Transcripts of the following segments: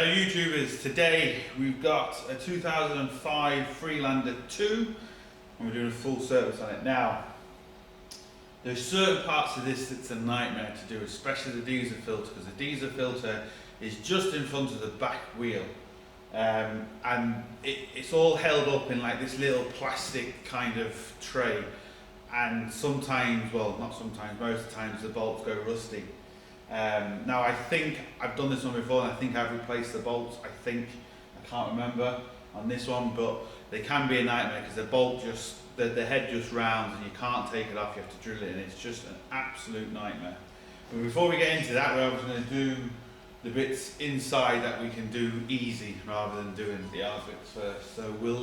YouTubers, today we've got a 2005 Freelander 2 and we're doing a full service on it. Now, there's certain parts of this that's a nightmare to do, especially the diesel filter, because the diesel filter is just in front of the back wheel and it's all held up in like this little plastic kind of tray, and sometimes, well not sometimes, most of the times the bolts go rusty. Now I think I've done this one before and I think I've replaced the bolts, I can't remember on this one, but they can be a nightmare because the bolt just, the head just rounds and you can't take it off, you have to drill it in. It's just an absolute nightmare. But before we get into that, we're obviously going to do the bits inside that we can do easy rather than doing the hard bits first. So we'll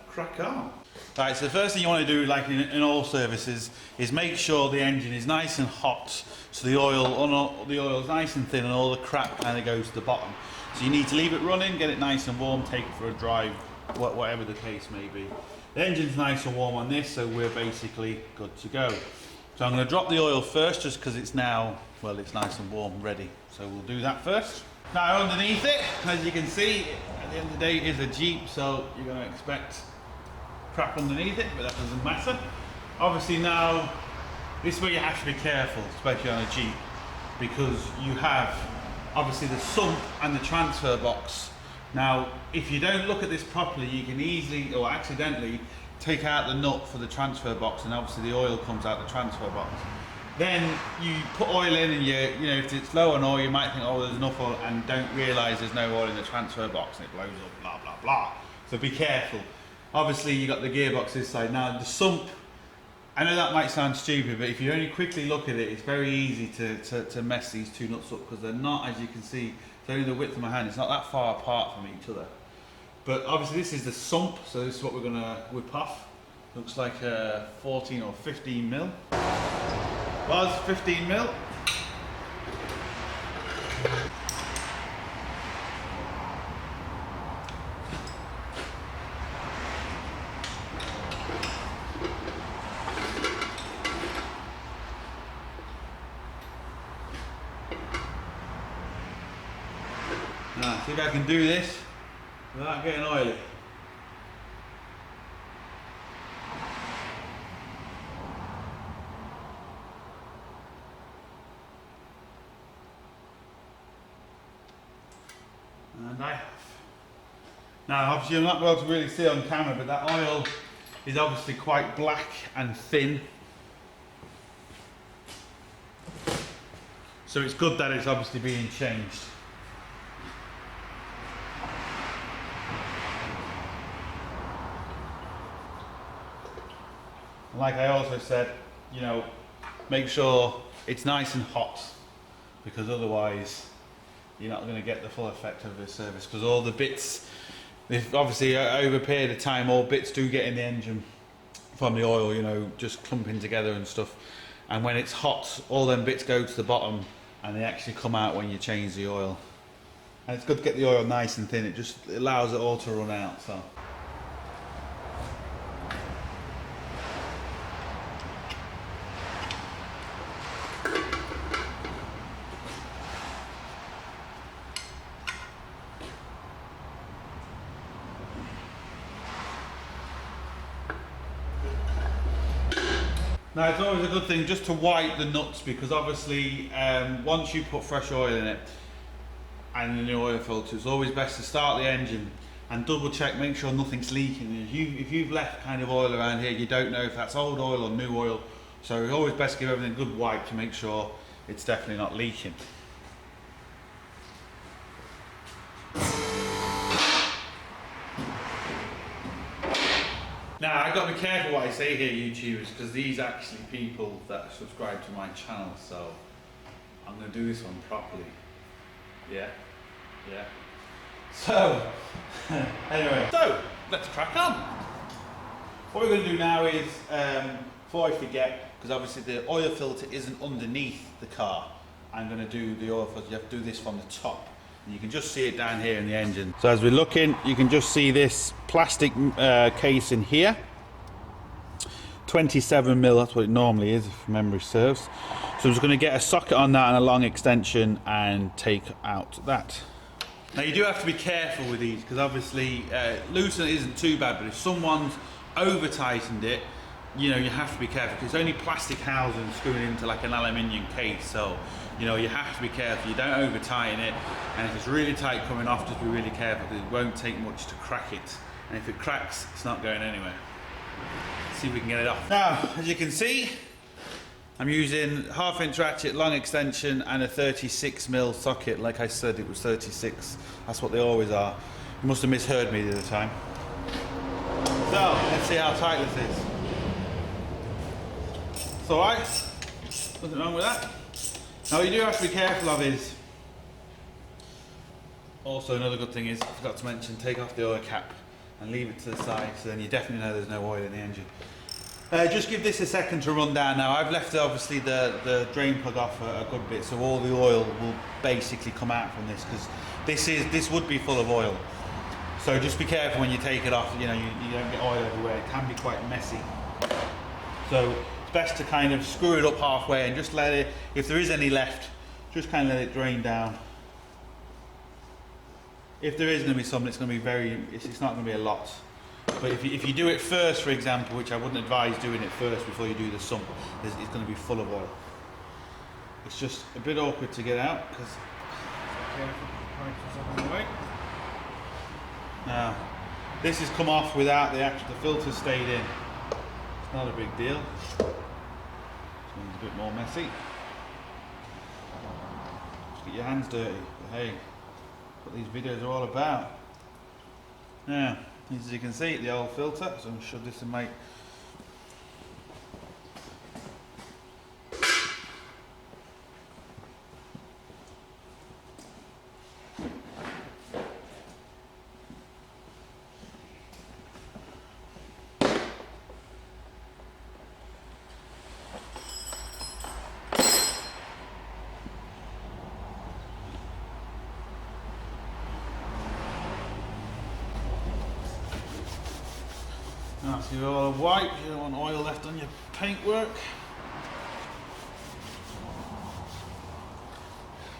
crack on. Right, so the first thing you want to do, like in all services, is make sure the engine is nice and hot, so the oil is nice and thin and all the crap kind of goes to the bottom. So you need to leave it running, get it nice and warm, take it for a drive, whatever the case may be. The engine's nice and warm on this, so we're basically good to go. So I'm going to drop the oil first, just because it's now, well, it's nice and warm, ready. So we'll do that first. Now underneath it, as you can see, at the end of the day, it is a Jeep, so you're going to expect crap underneath it, but that doesn't matter. Obviously now, this is where you have to be careful, especially on a Jeep, because you have obviously the sump and the transfer box. Now, if you don't look at this properly, you can easily or accidentally take out the nut for the transfer box, and obviously the oil comes out the transfer box. Then you put oil in, and you know, if it's low on oil, you might think, oh, there's enough oil, and don't realise there's no oil in the transfer box, and it blows up, blah blah blah. So be careful. Obviously you got the gearbox this side. Now the sump, I know that might sound stupid, but if you only quickly look at it, it's very easy to mess these two nuts up, because they're not, as you can see, it's only the width of my hand, it's not that far apart from each other. But obviously this is the sump, so this is what we're going to whip off. Looks like 14 or 15 mil. Was 15 mil. Now, see if I can do this without getting oily. And I have. Now, obviously you're not able to really see on camera, but that oil is obviously quite black and thin. So it's good that it's obviously being changed. Like I also said, you know, make sure it's nice and hot, because otherwise you're not going to get the full effect of this service, because all the bits, if obviously over a period of time, all bits do get in the engine from the oil, you know, just clumping together and stuff, and when it's hot, all them bits go to the bottom and they actually come out when you change the oil. And it's good to get the oil nice and thin, it just allows it all to run out. So now it's always a good thing just to wipe the nuts, because obviously once you put fresh oil in it and the new oil filter, it's always best to start the engine and double check, make sure nothing's leaking. If you've left kind of oil around here, you don't know if that's old oil or new oil, so it's always best to give everything a good wipe to make sure it's definitely not leaking. Now, I've got to be careful what I say here, YouTubers, because these are actually people that subscribe to my channel, so I'm going to do this one properly. Yeah? Yeah. So, anyway, so let's crack on. What we're going to do now is, before I forget, because obviously the oil filter isn't underneath the car, I'm going to do the oil filter. You have to do this from the top. And you can just see it down here in the engine. So as we're looking, you can just see this plastic case in here. 27 mil, that's what it normally is if memory serves. So I'm just going to get a socket on that and a long extension and take out that. Now you do have to be careful with these because obviously loosening isn't too bad, but if someone's over tightened it, you know, you have to be careful because it's only plastic housing screwing into like an aluminium case, so you know you have to be careful. You don't over tighten it, and if it's really tight coming off, just be really careful because it won't take much to crack it, and if it cracks, it's not going anywhere. Let's see if we can get it off. Now, as you can see, I'm using 1/2 inch ratchet, long extension, and a 36mm socket. Like I said, it was 36. That's what they always are. You must have misheard me the other time. So, let's see how tight this is. It's alright, nothing wrong with that. Now what you do have to be careful of is, also another good thing is, I forgot to mention, take off the oil cap and leave it to the side, so then you definitely know there's no oil in the engine. Just give this a second to run down now. I've left obviously the drain plug off a good bit, so all the oil will basically come out from this, because this would be full of oil. So just be careful when you take it off, you know, you don't get oil everywhere. It can be quite messy. So it's best to kind of screw it up halfway and just let it, if there is any left, just kind of let it drain down. If there is going to be some, it's going to be it's not going to be a lot. But if you do it first, for example, which I wouldn't advise doing it first before you do the sump, it's going to be full of oil. It's just a bit awkward to get out because now this has come off without the filter stayed in. It's not a big deal. This one's a bit more messy. Just get your hands dirty. But hey, what these videos are all about. Now, as you can see, the old filter, so I'm going to shove this in my now, so you're all white, you don't want oil left on your paintwork.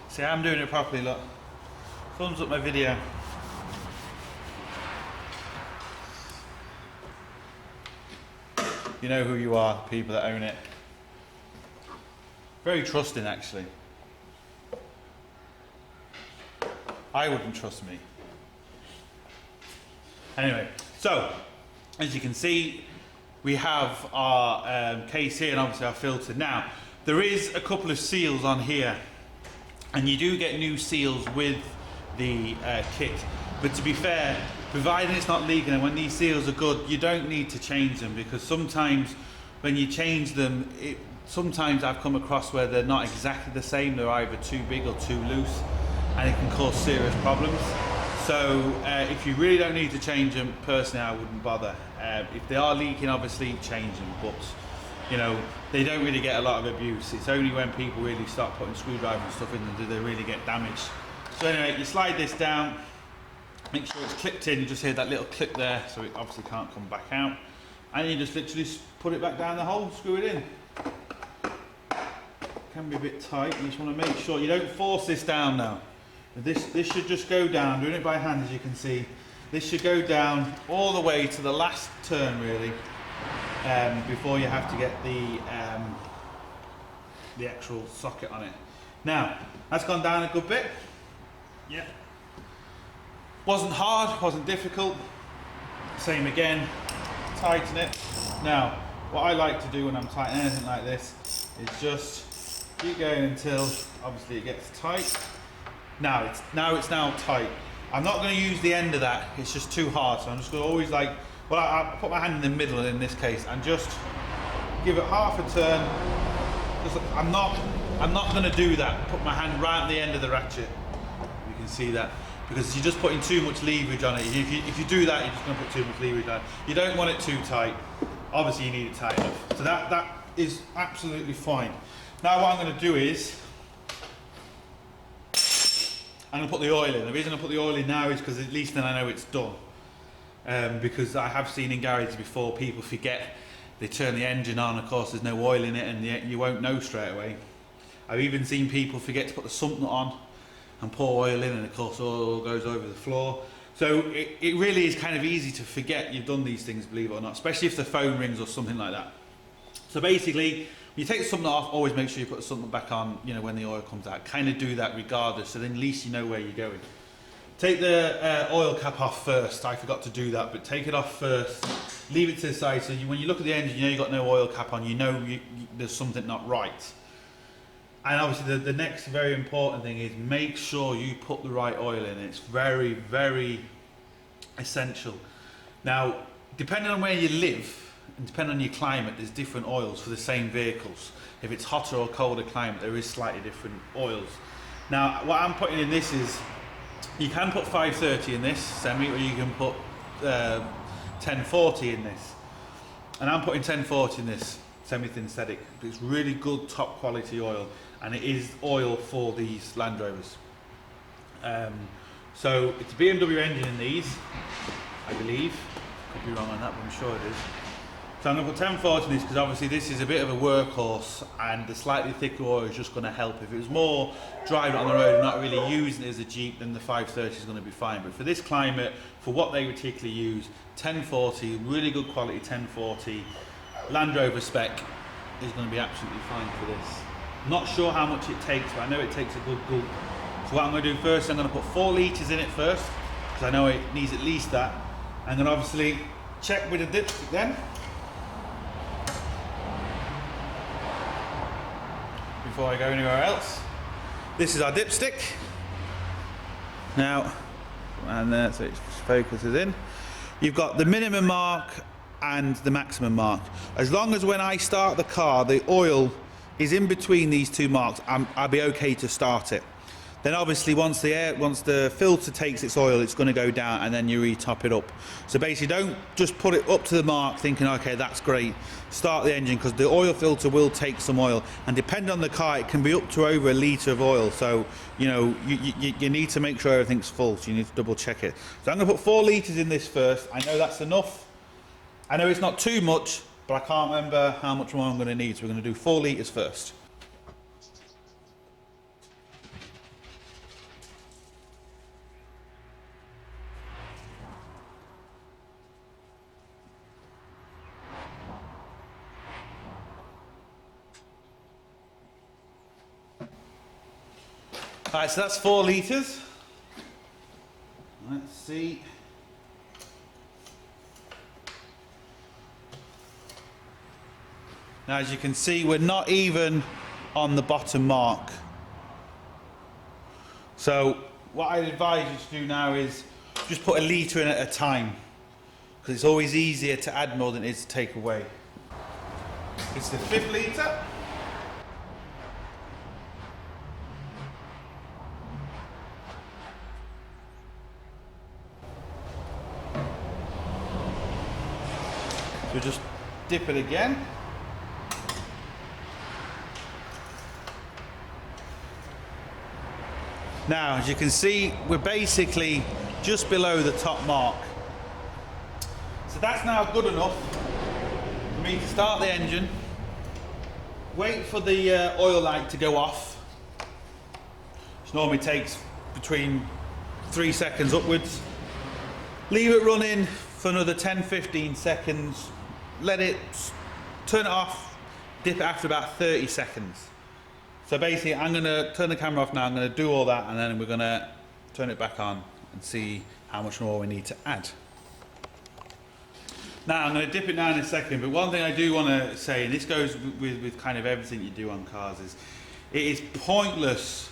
See, I'm doing it properly, look. Thumbs up my video. You know who you are, people that own it. Very trusting, actually. I wouldn't trust me. Anyway, so, as you can see, we have our case here and obviously our filter. Now, there is a couple of seals on here, and you do get new seals with the kit. But to be fair, providing it's not leaking and when these seals are good, you don't need to change them, because sometimes when you change them, sometimes I've come across where they're not exactly the same. They're either too big or too loose, and it can cause serious problems. So if you really don't need to change them, personally I wouldn't bother. If they are leaking, obviously change them, but you know, they don't really get a lot of abuse. It's only when people really start putting screwdrivers and stuff in them do they really get damaged. So anyway, you slide this down, make sure it's clipped in, you just hear that little clip there, so it obviously can't come back out. And you just literally put it back down the hole, screw it in. Can be a bit tight, you just want to make sure you don't force this down now. This should just go down, doing it by hand as you can see. This should go down all the way to the last turn really, before you have to get the actual socket on it. Now, that's gone down a good bit. Yeah. Wasn't hard, wasn't difficult. Same again, tighten it. Now, what I like to do when I'm tightening anything like this is just keep going until obviously it gets tight. Now it's tight. I'm not going to use the end of that, it's just too hard, so I'm just going to always I put my hand in the middle in this case and just give it half a turn. I'm not going to do that, put my hand right at the end of the ratchet. You can see that, because you're just putting too much leverage on it. If you do that, you're just going to put too much leverage on it. You don't want it too tight. Obviously you need it tight enough. So that is absolutely fine. Now what I'm going to do is, I'm going to put the oil in. The reason I put the oil in now is because at least then I know it's done. Because I have seen in garages before, people forget, they turn the engine on, of course there's no oil in it, and you won't know straight away. I've even seen people forget to put the sump nut on, and pour oil in, and of course oil goes over the floor. So it really is kind of easy to forget you've done these things, believe it or not, especially if the phone rings or something like that. So basically, when you take something off, always make sure you put something back on, you know, when the oil comes out. Kind of do that regardless, so then at least you know where you're going. Take the oil cap off first. I forgot to do that, but take it off first. Leave it to the side, so when you look at the engine, you know you've got no oil cap on, you know there's something not right. And obviously the next very important thing is make sure you put the right oil in. It's very, very essential. Now, depending on where you live and depending on your climate, there's different oils for the same vehicles. If it's hotter or colder climate, there is slightly different oils. Now, what I'm putting in this is, you can put 530 in this semi, or you can put 1040 in this. And I'm putting 1040 in this semi-synthetic. It's really good, top quality oil, and it is oil for these Land Rovers. So it's a BMW engine in these, I believe. Could be wrong on that, but I'm sure it is. So I'm going to put 1040 in this because obviously this is a bit of a workhorse, and the slightly thicker oil is just going to help. If it was more driving on the road and not really using it as a Jeep, then the 530 is going to be fine. But for this climate, for what they particularly use, 1040, really good quality 1040 Land Rover spec is going to be absolutely fine for this. Not sure how much it takes, but I know it takes a good gulp. So what I'm going to do first, I'm going to put 4 litres in it first, because I know it needs at least that. I'm going to obviously check with a dipstick then, before I go anywhere else. This is our dipstick. Now, and there, so it focuses in. You've got the minimum mark and the maximum mark. As long as when I start the car, the oil is in between these two marks, I'll be okay to start it. Then obviously once the filter takes its oil, it's going to go down, and then you re-top it up. So basically don't just put it up to the mark thinking, okay, that's great. Start the engine, because the oil filter will take some oil, and depending on the car, it can be up to over 1 litre of oil. So, you know, you need to make sure everything's full, so you need to double check it. So I'm going to put 4 litres in this first. I know that's enough. I know it's not too much, but I can't remember how much more I'm going to need, so we're going to do 4 litres first. Alright, so that's 4 litres. Let's see. Now, as you can see, we're not even on the bottom mark. So what I'd advise you to do now is just put 1 litre in at a time, because it's always easier to add more than it is to take away. It's the 5th litre. So just dip it again. Now, as you can see, we're basically just below the top mark. So that's now good enough for me to start the engine, wait for the oil light to go off, which normally takes between 3 seconds upwards. Leave it running for another 10-15 seconds. Let it turn it off, dip it after about 30 seconds. So basically, I'm going to turn the camera off now, I'm going to do all that, and then we're going to turn it back on and see how much more we need to add. Now, I'm going to dip it down in a second, but one thing I do want to say, and this goes with kind of everything you do on cars, is it is pointless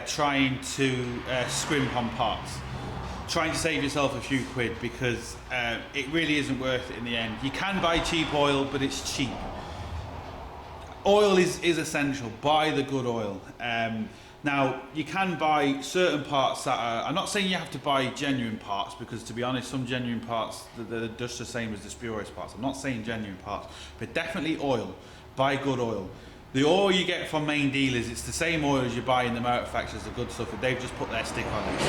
trying to scrimp on parts. Trying to save yourself a few quid, because it really isn't worth it in the end. You can buy cheap oil, but it's cheap. Oil is essential. Buy the good oil. Now, you can buy certain parts that are, I'm not saying you have to buy genuine parts, because to be honest, some genuine parts, they're just the same as the spurious parts. I'm not saying genuine parts, but definitely oil. Buy good oil. The oil you get from main dealers, it's the same oil as you buy in the manufacturers, the good stuff, they've just put their stick on it.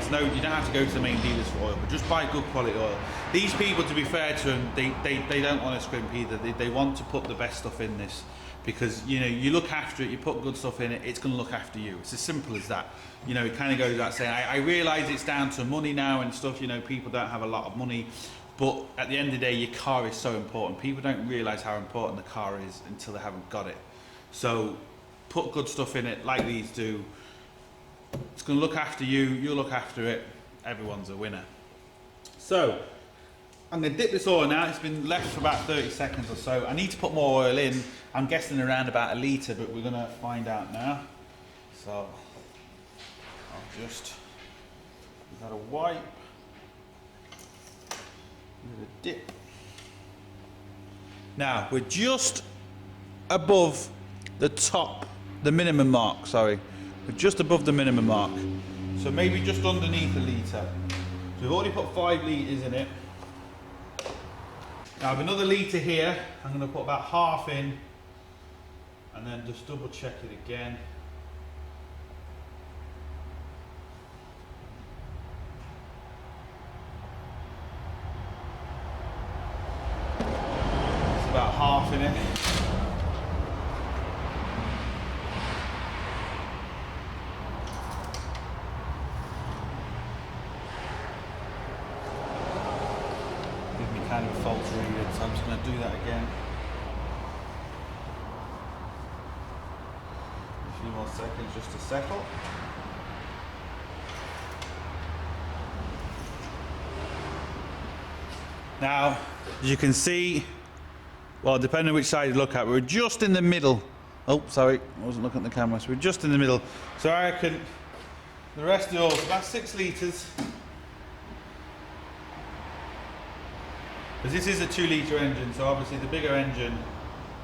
So you don't have to go to the main dealers for oil, but just buy good quality oil. These people, to be fair to them, they don't want to scrimp either. They want to put the best stuff in this. because you know you look after it, you put good stuff in it, it's going to look after you. It's as simple as that. You know, it kind of goes without saying. I realise it's down to money now and stuff. You know, people don't have a lot of money, but at the end of the day, your car is so important. People don't realise how important the car is until they haven't got it. So put good stuff in it, like these do. It's going to look after you. You'll look after it. Everyone's a winner. So I'm going to dip this oil now. It's been left for about 30 seconds or so. I need to put more oil in. I'm guessing around about 1 litre, but we're going to find out now. So I'll just give that a wipe. Give it a dip. Now we're just above the top, the minimum mark, sorry. We're just above the minimum mark. So maybe just underneath 1 litre. So we've already put 5 litres in it. Now I have another litre here. I'm going to put about half in and then just double check it again. It's about half in it. Kind of a fault to read it, so I'm just going to do that again. A few more seconds just to settle. Now, as you can see, well, depending on which side you look at, we're just in the middle. Oh, sorry, I wasn't looking at the camera, so we're just in the middle. So I reckon the rest of the oil is about 6 litres. Because this is a 2 litre engine, so obviously the bigger engine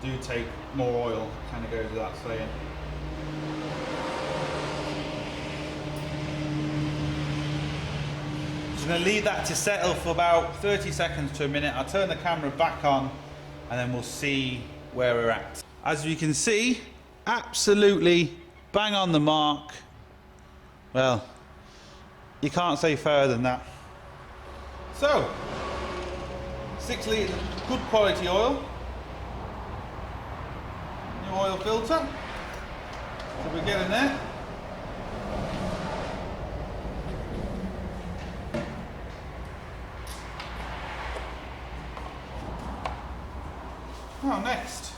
do take more oil, kind of goes without saying. Just going to leave that to settle for about 30 seconds to a minute. I'll turn the camera back on and then we'll see where we're at. As you can see, absolutely bang on the mark. Well, you can't say fairer than that. So, 6 litres of good quality oil. New oil filter. So we're getting there. Oh, next.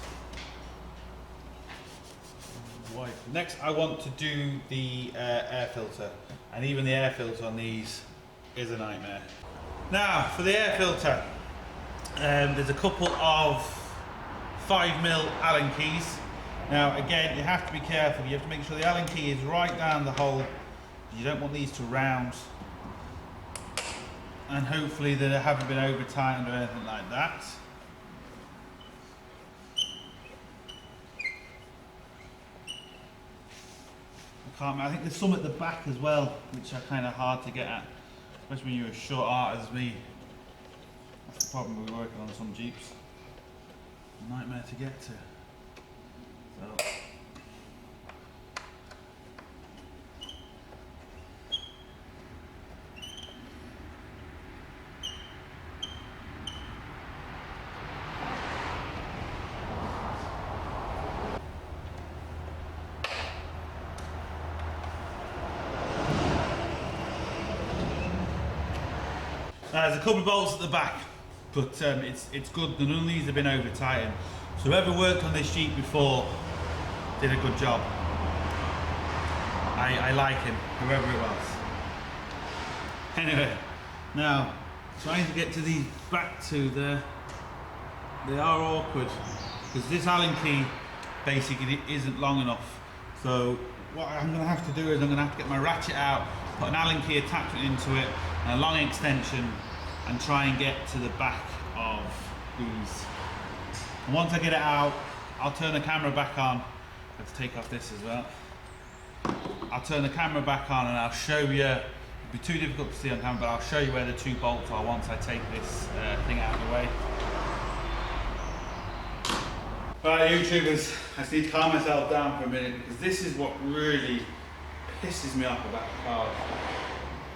Next I want to do the air filter. And even the air filter on these is a nightmare. Now, for the air filter. There's a couple of 5mm Allen keys. Now again, you have to be careful. You have to make sure the Allen key is right down the hole. You don't want these to round. And hopefully they haven't been over tightened or anything like that. I think there's some at the back as well, which are kind of hard to get at, especially when you're as short art as me. That's the problem we're working on some Jeeps. A nightmare to get to. So. Now, there's a couple of bolts at the back, but it's good. None of these have been over tightened. So whoever worked on this Jeep before did a good job. I like him, whoever it was. Anyway, now trying to get to these back two there. They are awkward because this Allen key basically isn't long enough. So what I'm going to have to do is I'm going to have to get my ratchet out, put an Allen key attachment into it, and a long extension, and try and get to the back of these. And once I get it out, I'll turn the camera back on. I have to take off this as well. I'll turn the camera back on and I'll show you. It'll be too difficult to see on camera, but I'll show you where the two bolts are once I take this thing out of the way. Right, YouTubers, I just need to calm myself down for a minute because this is what really pisses me off about the car.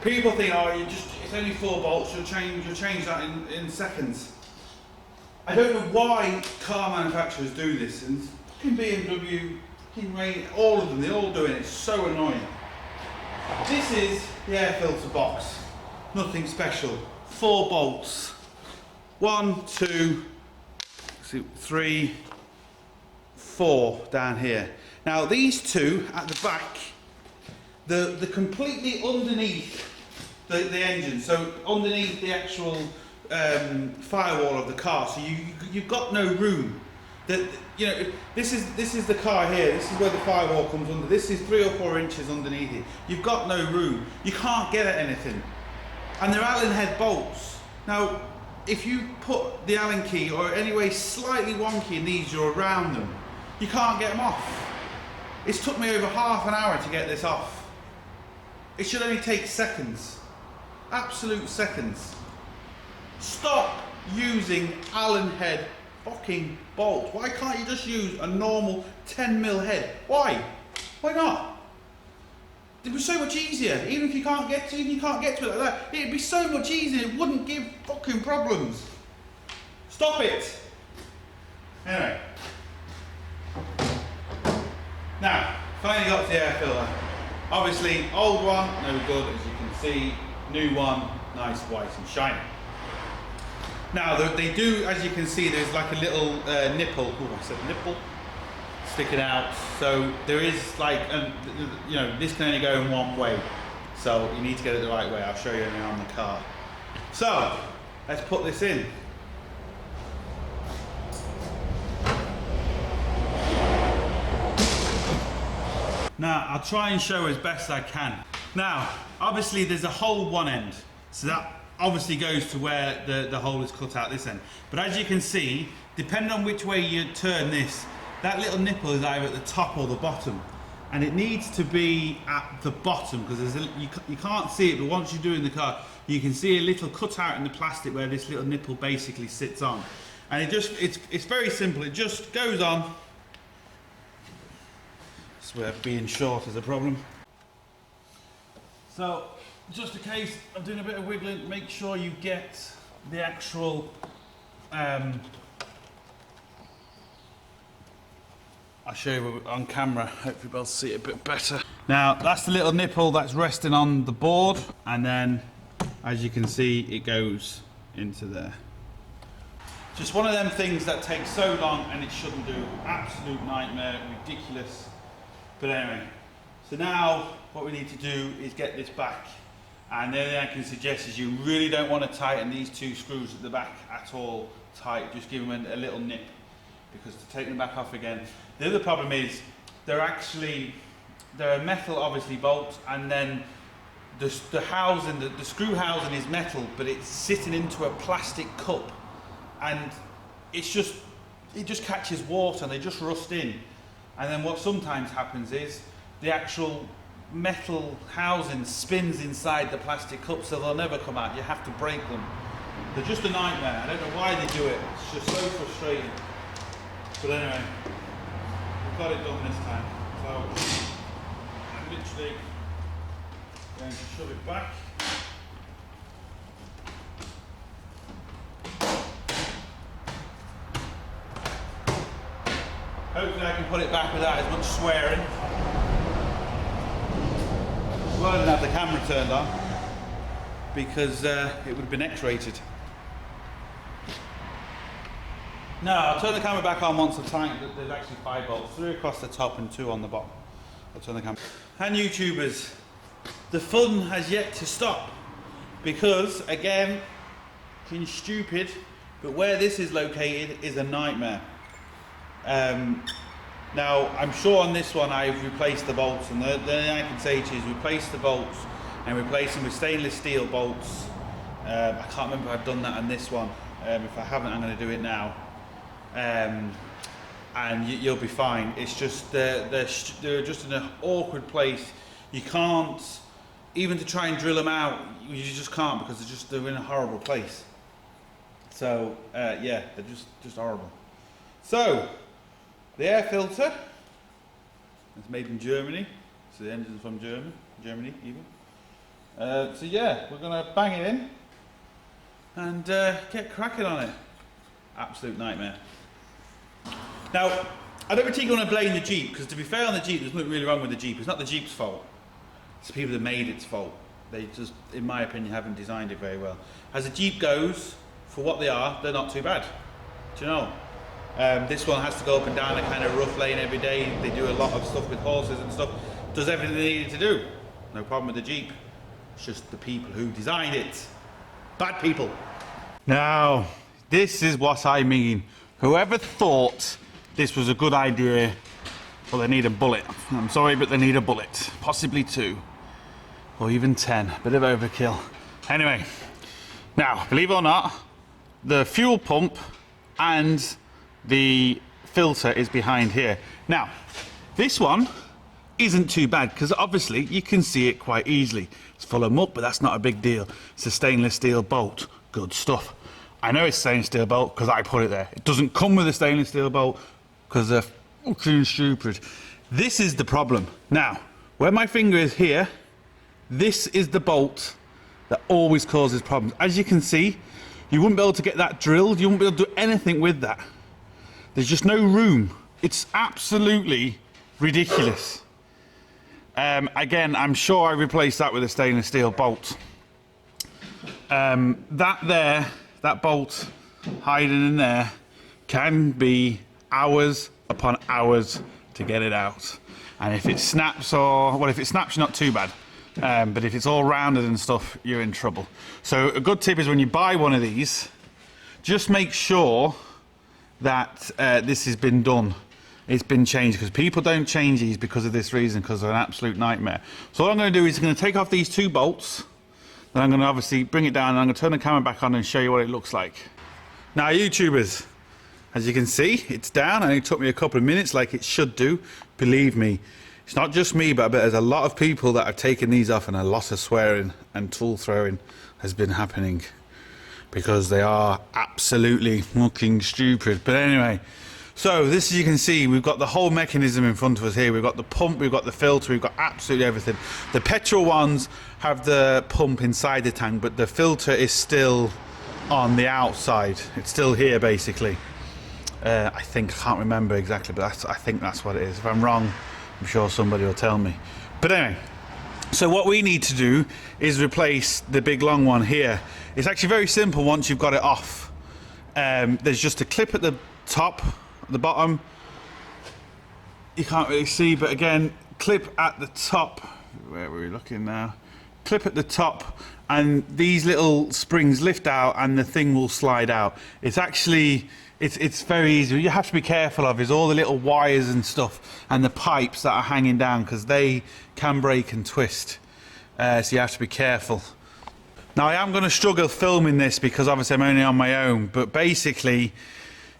People think, oh, it's only 4 bolts, you'll change that in seconds. I don't know why car manufacturers do this, and fucking BMW, fucking rain, all of them, they're all doing it. It's so annoying. This is the air filter box. Nothing special. 4 bolts. 1, 2, 3, 4 down here. Now these two at the back, the completely underneath the engine, so underneath the actual firewall of the car, so you've got no room. You know, this is the car here. This is where the firewall comes under. This is 3 or 4 inches underneath it. You've got no room. You can't get at anything, and they're Allen head bolts. Now, if you put the Allen key or anyway slightly wonky in these, you're around them. You can't get them off. It's took me over half an hour to get this off. It should only take seconds. Absolute seconds. Stop using Allen head fucking bolt. Why can't you just use a normal 10mm head? Why? Why not? It was so much easier. Even if you can't get to it like that, it'd be so much easier. It wouldn't give fucking problems. Stop it. Anyway. Now, finally got to the air filter. Obviously, old one, no good, as you can see. New one, nice white and shiny. Now, they do, as you can see, there's like a little nipple, oh, I said nipple, sticking out. So there is like, you know, this can only go in one way. So you need to get it the right way. I'll show you now on the car. So, let's put this in. Now, I'll try and show as best I can. Now, obviously there's a hole one end. So that obviously goes to where the hole is cut out this end. But as you can see, depending on which way you turn this, that little nipple is either at the top or the bottom. And it needs to be at the bottom because you can't see it, but once you're doing the car, you can see a little cutout in the plastic where this little nipple basically sits on. And it's very simple. It just goes on. That's where being short is a problem. So, just in case I'm doing a bit of wiggling, make sure you get the actual I'll show you on camera, hopefully you'll see it a bit better. Now, that's the little nipple that's resting on the board, and then, as you can see, it goes into there. Just one of them things that takes so long, and it shouldn't do. Absolute nightmare, ridiculous. But anyway, so now what we need to do is get this back. And the only thing I can suggest is you really don't want to tighten these 2 screws at the back at all tight. Just give them a little nip, because to take them back off again. The other problem is they're a metal obviously bolts, and then the housing, the screw housing is metal, but it's sitting into a plastic cup, and it just catches water and they just rust in. And then what sometimes happens is the actual metal housing spins inside the plastic cup, so they'll never come out. You have to break them. They're just a nightmare. I don't know why they do it. It's just so frustrating. But anyway, we've got it done this time. So I'm literally going to shove it back. Hopefully I can put it back without as much swearing. Well, I didn't have the camera turned on because it would have been X-rated. No, I'll turn the camera back on once I've tightened it. There's actually 5 bolts, 3 across the top and 2 on the bottom. I'll turn the camera. And YouTubers, the fun has yet to stop because, again, being stupid, but where this is located is a nightmare. Now, I'm sure on this one I've replaced the bolts, and the only thing I can say to you is replace the bolts and replace them with stainless steel bolts. I can't remember if I've done that on this one. If I haven't, I'm going to do it now. And you'll be fine. It's just they're just in an awkward place. You can't, even to try and drill them out, you just can't, because they're in a horrible place. So yeah, they're just horrible. So the air filter, it's made in Germany, so the engine's from Germany even. So yeah, we're gonna bang it in and get cracking on it. Absolute nightmare. Now, I don't particularly want to blame the Jeep, because to be fair on the Jeep, there's nothing really wrong with the Jeep. It's not the Jeep's fault. It's the people that made its fault. They just, in my opinion, haven't designed it very well. As a Jeep goes, for what they are, they're not too bad. Do you know? This one has to go up and down a kind of rough lane every day. They do a lot of stuff with horses and stuff. Does everything they needed to do. No problem with the Jeep. It's just the people who designed it. Bad people. Now, this is what I mean. Whoever thought this was a good idea, well, they need a bullet. I'm sorry, but they need a bullet. Possibly 2. Or even 10. Bit of overkill. Anyway, now, believe it or not, the fuel pump and the filter is behind here. Now, this one isn't too bad, because obviously you can see it quite easily. It's full of muck, but that's not a big deal. It's a stainless steel bolt. Good stuff. I know it's stainless steel bolt because I put it there. It doesn't come with a stainless steel bolt because they're fucking stupid. This is the problem. Now, where my finger is here, this is the bolt that always causes problems. As you can see, you wouldn't be able to get that drilled. You wouldn't be able to do anything with that. There's just no room. It's absolutely ridiculous. Again, I'm sure I replaced that with a stainless steel bolt. That bolt hiding in there can be hours upon hours to get it out. And if it snaps, if it snaps, not too bad. But if it's all rounded and stuff, you're in trouble. So a good tip is when you buy one of these, just make sure that this has been done. It's been changed, because people don't change these because of this reason, because they're an absolute nightmare. So all I'm going to do is I'm going to take off these 2 bolts, then I'm going to obviously bring it down, and I'm going to turn the camera back on and show you what it looks like. Now, YouTubers, as you can see, it's down, and it took me a couple of minutes like it should do. Believe me, it's not just me, but I bet there's a lot of people that have taken these off, and a lot of swearing and tool throwing has been happening, because they are absolutely fucking stupid. But anyway, so this, as you can see, we've got the whole mechanism in front of us here. We've got the pump, we've got the filter, we've got absolutely everything. The petrol ones have the pump inside the tank, but the filter is still on the outside. It's still here, basically. I can't remember exactly, but I think that's what it is. If I'm wrong, I'm sure somebody will tell me. But anyway, so what we need to do is replace the big long one here. It's actually very simple once you've got it off. There's just a clip at the top, at the bottom. You can't really see, but again, clip at the top. Where were we looking now? Clip at the top, and these little springs lift out, and the thing will slide out. It's actually, it's very easy. What you have to be careful of is all the little wires and stuff, and the pipes that are hanging down, because they can break and twist. So you have to be careful. Now, I am going to struggle filming this because obviously I'm only on my own, but basically,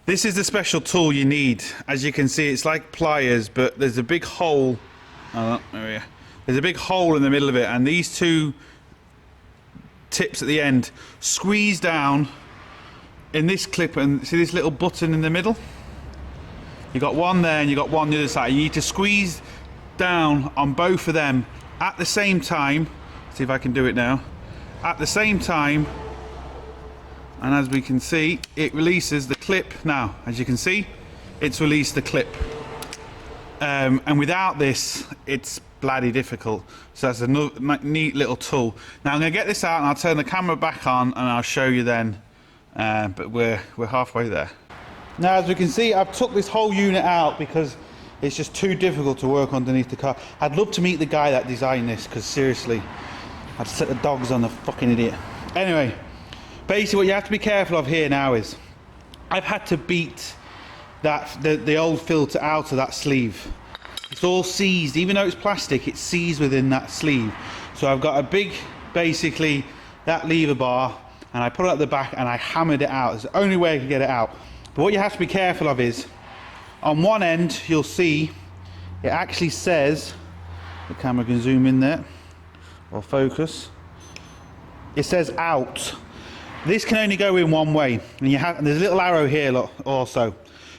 this is the special tool you need. As you can see, it's like pliers, but there's a big hole. There's a big hole in the middle of it, and these 2 tips at the end squeeze down in this clip, and see this little button in the middle? You got one there, and you got one on the other side. You need to squeeze down on both of them at the same time. See if I can do it now. At the same time, and as we can see, it releases the clip. Now, as you can see, it's released the clip. And without this, it's bloody difficult. So that's a neat little tool. Now I'm going to get this out, and I'll turn the camera back on, and I'll show you then. But we're halfway there. Now, as we can see, I've took this whole unit out because it's just too difficult to work underneath the car. I'd love to meet the guy that designed this, because seriously, I'd set the dogs on the fucking idiot. Anyway, basically what you have to be careful of here now is, I've had to beat the old filter out of that sleeve. It's all seized, even though it's plastic, it's seized within that sleeve. So I've got a big, basically, that lever bar, and I put it at the back and I hammered it out. It's the only way I can get it out. But what you have to be careful of is, on one end, you'll see, it actually says, the camera can zoom in there, or focus, it says out. This can only go in one way, and there's a little arrow here, look, also.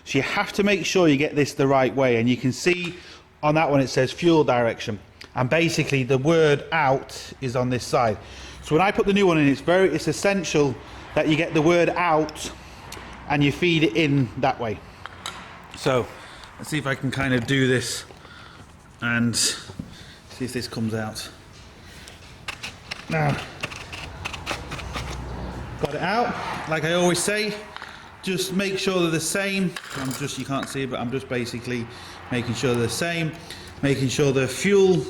So you have to make sure you get this the right way, and you can see on that one it says fuel direction, and basically the word out is on this side. So when I put the new one in, it's essential that you get the word out and you feed it in that way. So Let's see if I can kind of do this and see if this comes out. Now, got it out. Like I always say, just make sure they're the same. You can't see it, but I'm just basically making sure they're the same. Making sure the fuel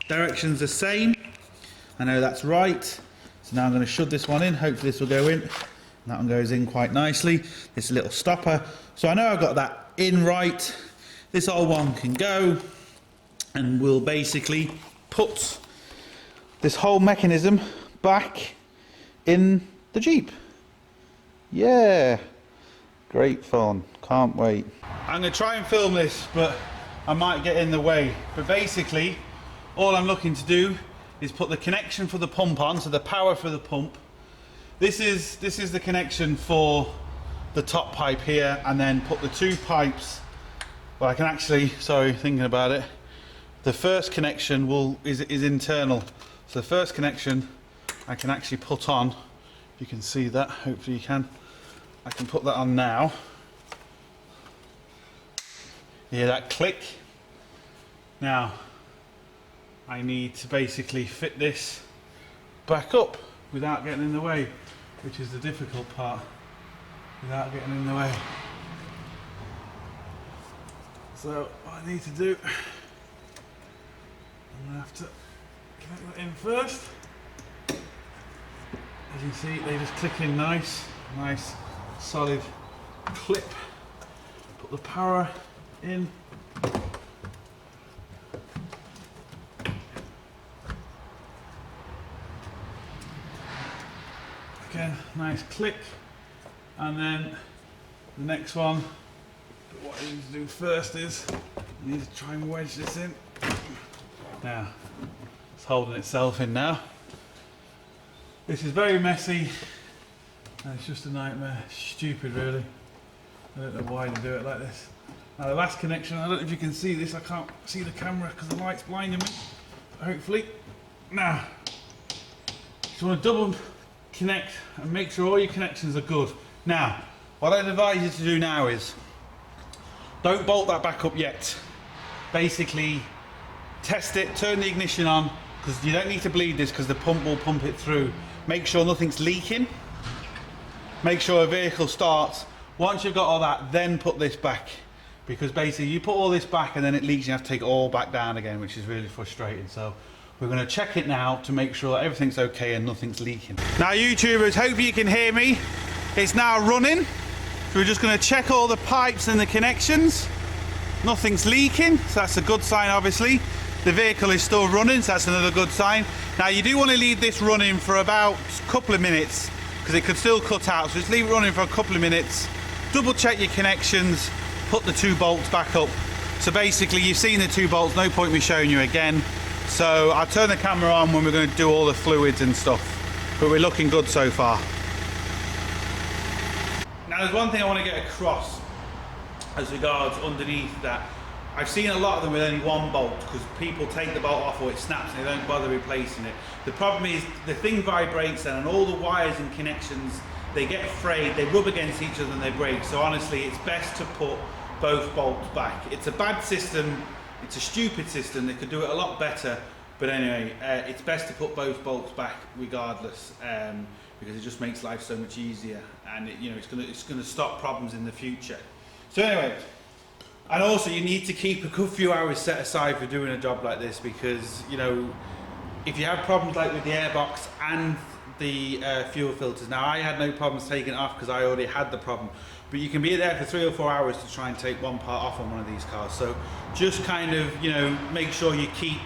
direction's the same. I know that's right. So now I'm going to shove this one in. Hopefully this will go in. That one goes in quite nicely. This little stopper. So I know I've got that in right. This old one can go. And we'll basically put this whole mechanism back in the Jeep. Yeah. Great fun. Can't wait. I'm going to try and film this, but I might get in the way. But basically, all I'm looking to do is put the connection for the pump on, so the power for the pump. This is the connection for the top pipe here, and then put the two pipes. Well, I can actually, sorry, thinking about it. The first connection is internal. So the first connection I can actually put on. You can see that, hopefully you can. I can put that on now. You hear that click? Now, I need to basically fit this back up without getting in the way, which is the difficult part, without getting in the way. So what I need to do, I'm going to have to get that in first. As you see, they just click in nice solid clip. Put the power in. Again, nice click. And then the next one, what I need to do first is I need to try and wedge this in. Now, it's holding itself in now. This is very messy and it's just a nightmare. Stupid, really. I don't know why they do it like this. Now the last connection, I don't know if you can see this, I can't see the camera because the light's blinding me. But hopefully. Now, you want to double connect and make sure all your connections are good. Now, what I'd advise you to do now is, don't bolt that back up yet. Basically, test it, turn the ignition on, because you don't need to bleed this because the pump will pump it through. Make sure nothing's leaking. Make sure a vehicle starts. Once you've got all that, then put this back. Because basically you put all this back and then it leaks, you have to take it all back down again, which is really frustrating. So we're going to check it now to make sure everything's okay and nothing's leaking. Now YouTubers, hope you can hear me. It's now running. So we're just going to check all the pipes and the connections. Nothing's leaking, so that's a good sign obviously. The vehicle is still running, so that's another good sign. Now you do want to leave this running for about a couple of minutes because it could still cut out, so just leave it running for a couple of minutes. Double check your connections, put the two bolts back up. So basically you've seen the two bolts, no point me showing you again. So I'll turn the camera on when we're going to do all the fluids and stuff, but we're looking good so far. Now there's one thing I want to get across as regards underneath that. I've seen a lot of them with only one bolt because people take the bolt off or it snaps and they don't bother replacing it. The problem is the thing vibrates then and all the wires and connections, they get frayed, they rub against each other and they break. So honestly, it's best to put both bolts back. It's a bad system, it's a stupid system, they could do it a lot better. But anyway, it's best to put both bolts back regardless, because it just makes life so much easier and it's gonna stop problems in the future. So anyway, and also you need to keep a good few hours set aside for doing a job like this because, if you have problems like with the airbox and the fuel filters. Now I had no problems taking it off because I already had the problem, but you can be there for 3 or 4 hours to try and take one part off on one of these cars. So just kind of, make sure you keep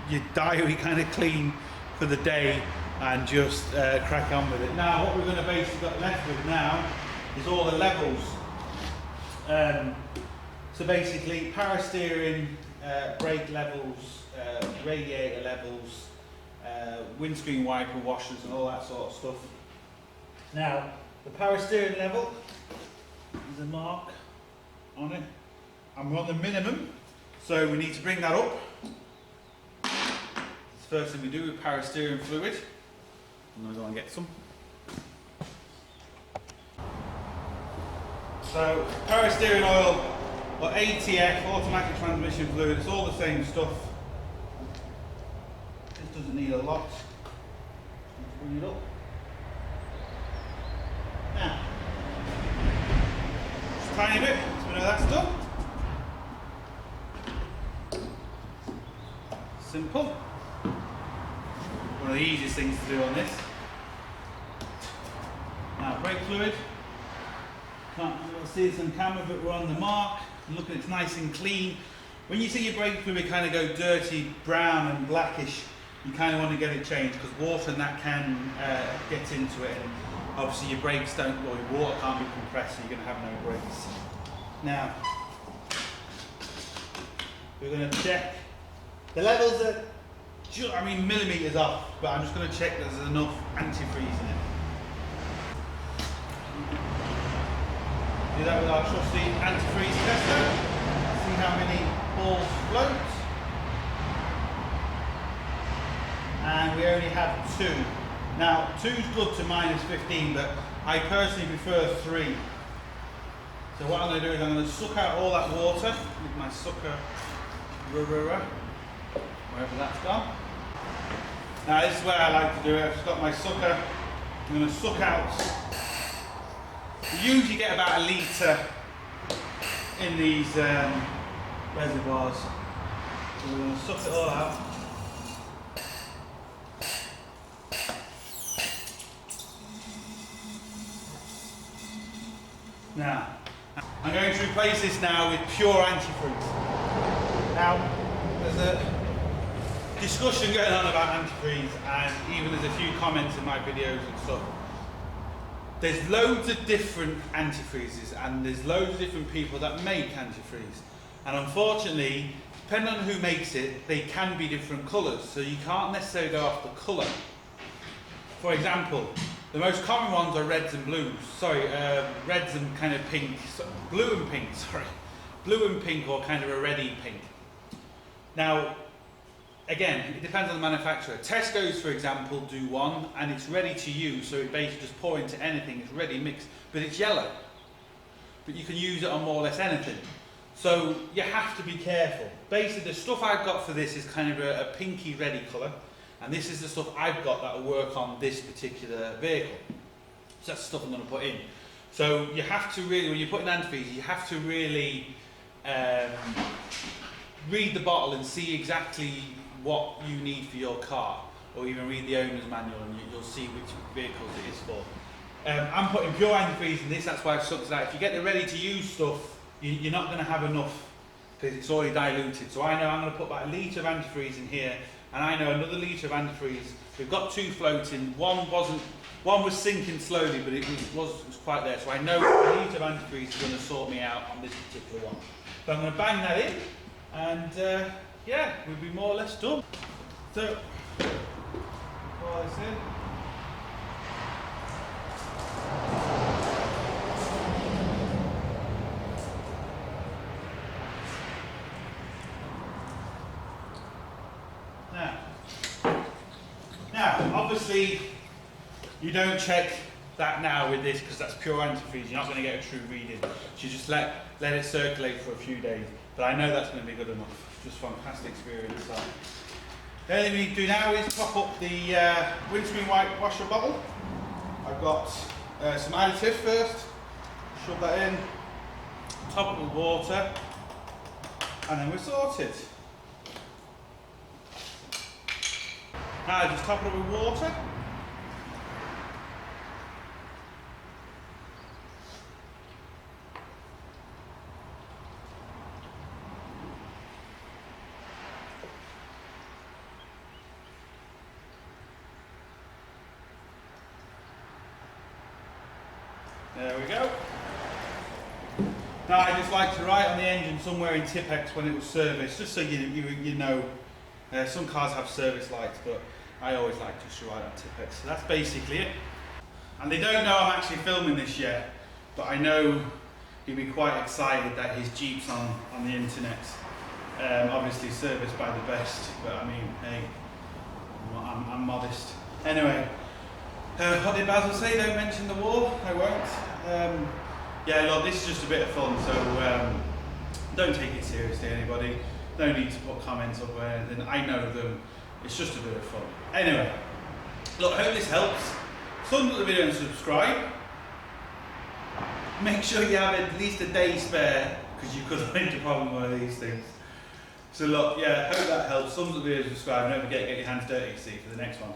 your diary kind of clean for the day and just crack on with it. Now what we're going to basically got left with now is all the levels. So basically power steering, brake levels, radiator levels, windscreen wiper washers and all that sort of stuff. Now the power steering level is a mark on it and we're on the minimum, so we need to bring that up. It's the first thing we do with power steering fluid. I'm going to go and get some. So power steering oil or ATF, automatic transmission fluid, it's all the same stuff. This doesn't need a lot. Let's bring it up. Now, just a tiny bit, so we know that's done. Simple. One of the easiest things to do on this. Now, brake fluid. Can't see this on camera, but we're on the marque. Look, it's nice and clean. When you see your brake fluid kind of go dirty, brown and blackish, you kind of want to get it changed because water and that can get into it, and obviously your brakes don't, well, your water can't be compressed, so you're going to have no brakes. Now, we're going to check the levels are, millimetres off, but I'm just going to check that there's enough antifreeze in it. Do that with our trusty antifreeze tester. See how many balls float. And we only have 2. Now, 2's good to -15, but I personally prefer 3. So what I'm going to do is I'm going to suck out all that water with my sucker, wherever that's gone. Now this is where I like to do it. I've just got my sucker. I'm going to suck out. You usually get about 1 litre in these reservoirs. So we're going to suck it all out. Now, I'm going to replace this now with pure antifreeze. Now, there's a discussion going on about antifreeze, and even there's a few comments in my videos and stuff. There's loads of different antifreezes, and there's loads of different people that make antifreeze. And unfortunately, depending on who makes it, they can be different colours, so you can't necessarily go off the colour. For example, the most common ones are reds and blues. Reds and kind of pink, blue and pink, blue and pink, or kind of a reddy pink. Now, again, it depends on the manufacturer. Tesco's, for example, do one, and it's ready to use, so it basically just pour into anything, it's ready mixed, but it's yellow. But you can use it on more or less anything. So you have to be careful. Basically, the stuff I've got for this is kind of a pinky reddy colour, and this is the stuff I've got that will work on this particular vehicle. So that's the stuff I'm going to put in. So you have to really, when you put in antifreeze, you have to really read the bottle and see exactly what you need for your car, or even read the owner's manual and you'll see which vehicles it is for. I'm putting pure antifreeze in this, that's why I've sucked it out. If you get the ready to use stuff, you're not going to have enough because it's already diluted. So I know I'm going to put about 1 litre of antifreeze in here, and I know another litre of antifreeze. We've got 2 floating, one was sinking slowly, but it was quite there. So I know 1 litre of antifreeze is going to sort me out on this particular one. So I'm going to bang that in, and yeah, we'll be more or less done. So, pour this in. Now, obviously, you don't check that now with this because that's pure antifreeze. You're not going to get a true reading. So you just let it circulate for a few days. But I know that's going to be good enough. Just from past experience. So. The only thing we need to do now is top up the windscreen wipe washer bottle. I've got some additive first. Shove that in. Top it with water. And then we're sorted. Now just top it up with water. There we go. Now I just like to write on the engine somewhere in Tipex when it was serviced, just so you know. Some cars have service lights, but I always like just to write on Tipex. So that's basically it. And they don't know I'm actually filming this yet, but I know he'll be quite excited that his Jeep's on the internet. Obviously serviced by the best, but I mean, hey, I'm modest. Anyway. What did Basil say? Don't mention the war. I won't. Yeah, look, this is just a bit of fun. So Don't take it seriously, anybody. No need to put comments up or anything. I know them. It's just a bit of fun. Anyway, look, I hope this helps. Thumbs up the video and subscribe. Make sure you have at least a day spare, because you could run into a problem with one of these things. So look, yeah, hope that helps. Thumbs up the video and subscribe. And don't forget to get your hands dirty, see, for the next one.